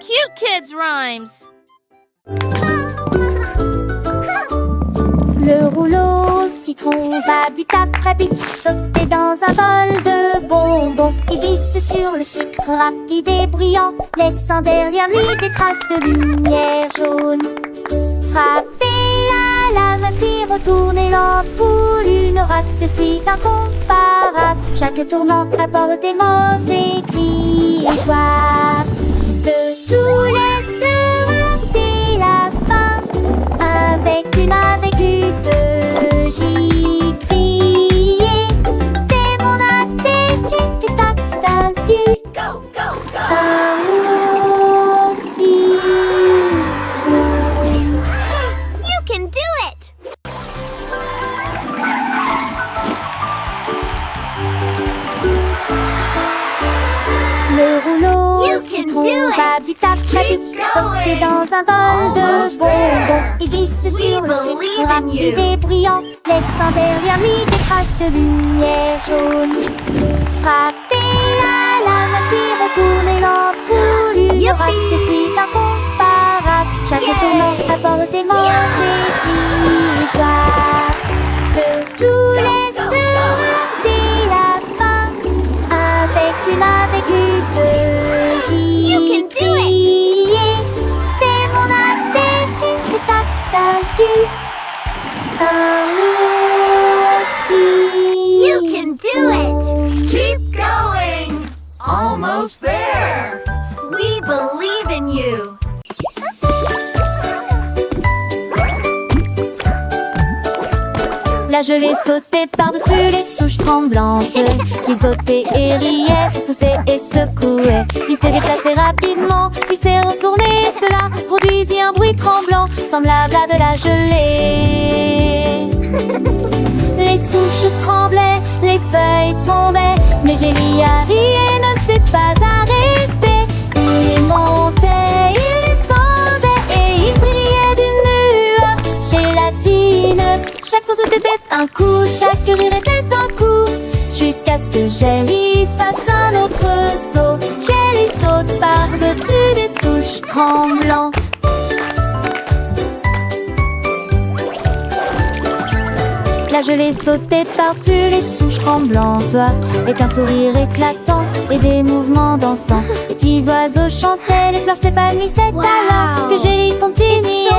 cute kids' rhymes. Le rouleau citron va but après but sauter dans un bol de bonbons. Il glisse sur le sucre rapide et bruyant, laissant derrière lui des traces de lumière jaune. Frappé à la main puis retourner l'ampoule, une race de filles incomparable. Chaque tournant apporte des mots écrits et joie. De tous les heureux dès la fin, avec une que j'y criais. C'est mon attitude, tic-tac-tac. Go, go, go! Aussi. You can do it! Le rouleau You can citron do it. va but après Keep but sauter going. dans un bol de Almost bonbons. there. Il glisse We sur le believe sucre in rapide you. et bruyant, laissant derrière lui des traces de lumière jaune. Frappé à la main puis retourner l'ampoule, une Youpi. race de filles incomparable. Chaque Yeah. tournant apporte des mots écrits et joie. De tous les heureux dès la fin, avec une que j'y You can do it. criais. C'est mon attitude, tic-tac-tac. Aussi. You can do it! Keep going! Almost there! We believe in you! La gelée sautait par-dessus les souches tremblantes, qui sautaient et riaient, poussaient et secouaient. Il s'est déplacé rapidement, puis s'est retourné. Cela produisit un bruit tremblant, semblable à de la gelée. Les souches tremblaient, les feuilles tombaient, mais Gélie a ri et ne s'est pas arrêté. Il montait, il descendait et il brillait d'une lueur gélatineuse. Chaque sauce était un coup, chaque rire était un coup, jusqu'à ce que Gélie fasse un autre saut. Gélie saute par-dessus des souches tremblantes. La gelée sautait par-dessus les souches tremblantes, avec un sourire éclatant et des mouvements dansants. Les petits oiseaux chantaient, les fleurs s'épanouissaient alors que Gélie continuait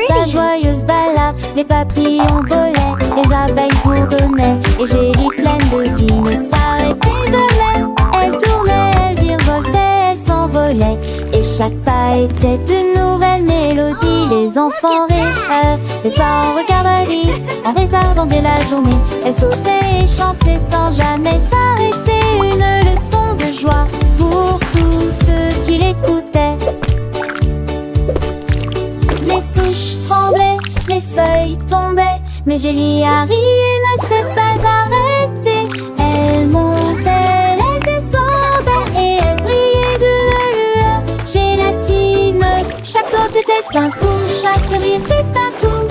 sa joyeuse balade. Les papillons volaient, les abeilles bourdonnaient, et Gélie pleine de vie ne s'arrêtait jamais. Elle tournait, elle virevoltait, elle s'envolait, et chaque pas était une nouvelle mélodie. Les enfants riraient, les parents regardaient rire, en réservant dès la journée. Elle sautait et chantait sans jamais s'arrêter, une leçon de joie pour tous ceux qui l'écoutaient. Les souches tremblaient, les feuilles tombaient, mais Gélie a ri et ne s'est pas arrêtée. Elle montait, elle descendait et elle brillait d'une lueur gélatineuse. Chaque saut était un coup, chaque rire était un coup,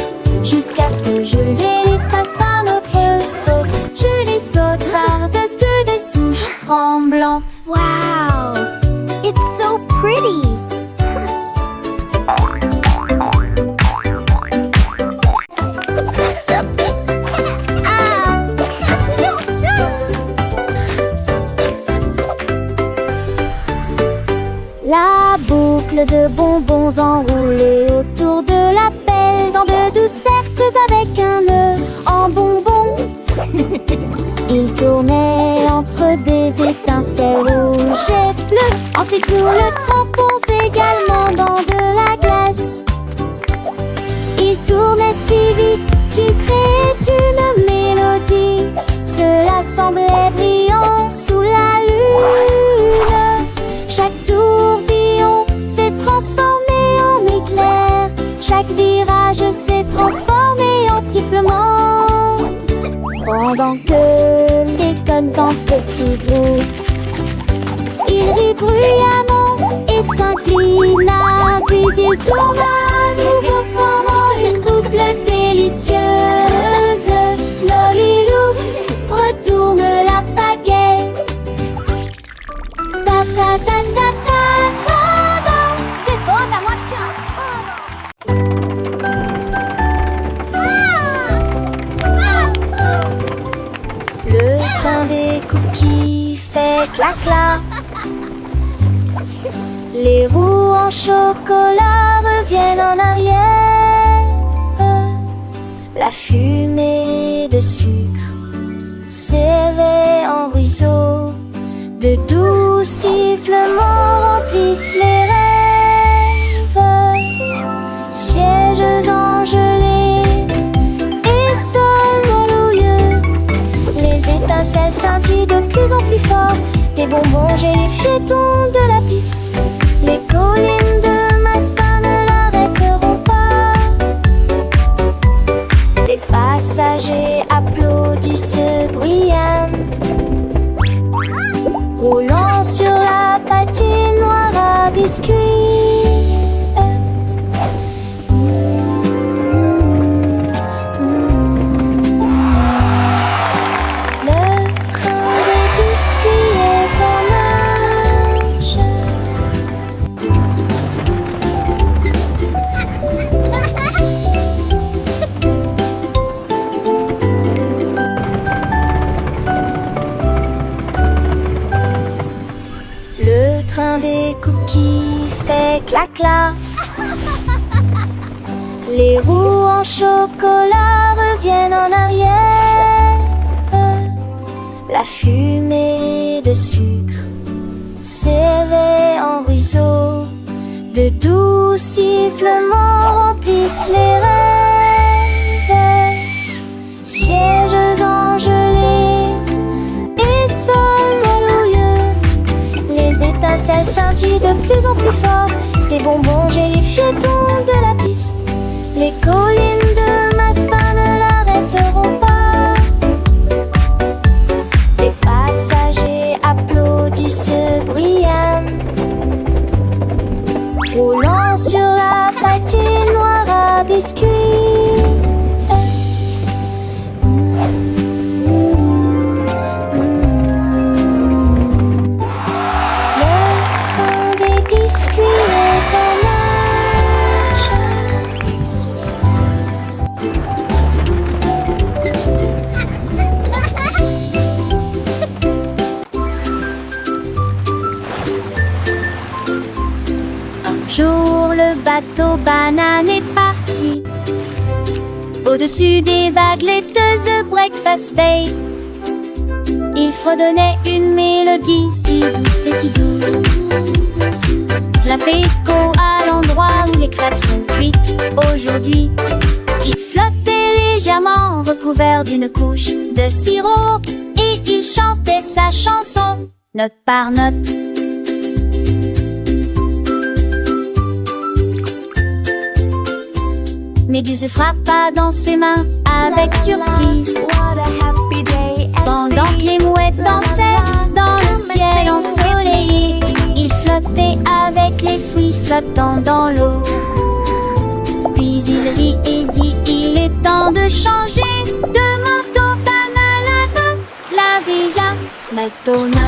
jusqu'à ce que Gélie fasse un autre saut. Gélie saute par-dessus des souches tremblantes. Wow! It's so pretty! La boucle de bonbons enroulés autour de la pelle, dans de doux cercles avec un nœud en bonbons. Il tournait entre des étincelles rouges et bleues. Ensuite nous le trempons également dans de la glace. Il tournait si vite qu'il créait une mélodie. Cela semblait brillant sous la lune. Chaque tourbillon s'est transformé en éclair. Chaque virage s'est transformé en sifflement. Pendant que déconne en petits groupes, il rit bruyamment et s'inclina. Puis il tourna à nouveau formant une boucle délicieuse. Lolilou retourne la pagaie. Ta ta ta ta ta ta ta. fait clac-clac. Les roues en chocolat reviennent en arrière. La fumée de sucre s'éveille en ruisseau. De doux sifflements remplissent les rêves. Sièges engelés et sols moelleux. Les étincelles scintillent de plus en plus fort. Des bonbons gélifiés tombent de la piste. Les collines de Maspa ne l'arrêteront pas. Les passagers applaudissent bruyamment. Roulant sur la patinoire à biscuits. Le train des biscuits est en marche. Le train des cookies fait clac-clac. Les roues en chocolat reviennent en arrière. La fumée de sucre s'éveille en ruisseau. De doux sifflements remplissent les rêves. Sièges engelés et sols moelleux. Les étincelles scintillent de plus en plus fort. Des bonbons gélifiés tombent de la piste. Les collines de Maspa ne l'arrêteront pas. Les passagers applaudissent bruyamment. Roulant sur la patinoire à biscuits. Le train des biscuits est en marche. Un jour, le bateau banane est parti. Au-dessus des vagues laiteuses de Breakfast Bay, il fredonnait une mélodie si douce et si douce. Cela fait écho à l'endroit où les crêpes sont cuites aujourd'hui. Il flottait légèrement recouvert d'une couche de sirop et il chantait sa chanson, note par note. Méduse frappa dans ses mains avec surprise. Pendant que les mouettes dansaient dans le ciel ensoleillé, il flottait avec les fruits flottant dans l'eau. Puis il rit et dit: il est temps de changer de manteau. Banana, la via, Madonna.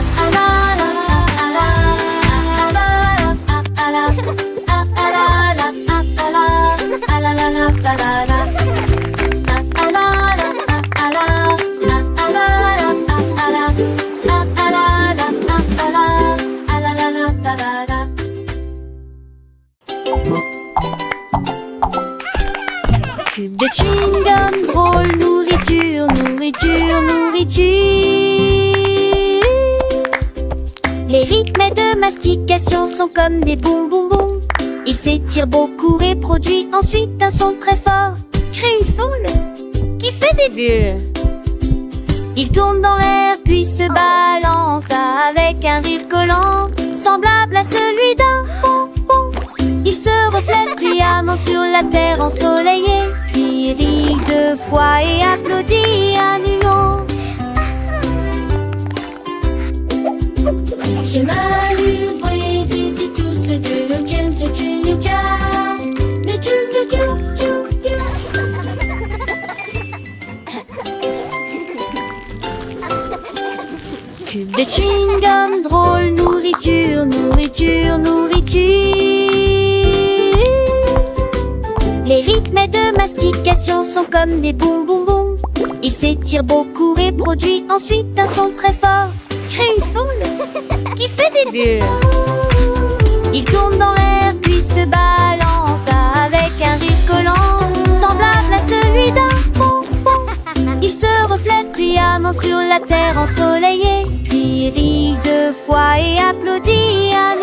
Cube de chewing-gum, drôle, nourriture, nourriture, nourriture. Les rythmes de mastication sont comme des boum boum boum. Il s'étire beaucoup et produit ensuite un son très fort. Crée une foule qui fait des bulles. Il tourne dans l'air puis se balance avec un rire collant, semblable à celui d'un bonbon. Il se reflète brillamment sur la terre ensoleillée, puis rit 2 fois et applaudit à nulot. Je m'allume et d'ici tout ce que le cœur, ce que le cœur, le cœur, le cœur, le cœur. Cube de chewing-gum, drôle, nourriture, nourriture, nourriture. Les rythmes de mastication sont comme des boum boum boum. Il s'étire beaucoup et produit ensuite un son très fort. créfoule qui fait des bulles. Il tourne dans l'air puis se balance avec un rire collant, semblable à celui d'un bonbon. Il se reflète brillamment sur la terre ensoleillée, puis rit 2 fois et applaudit à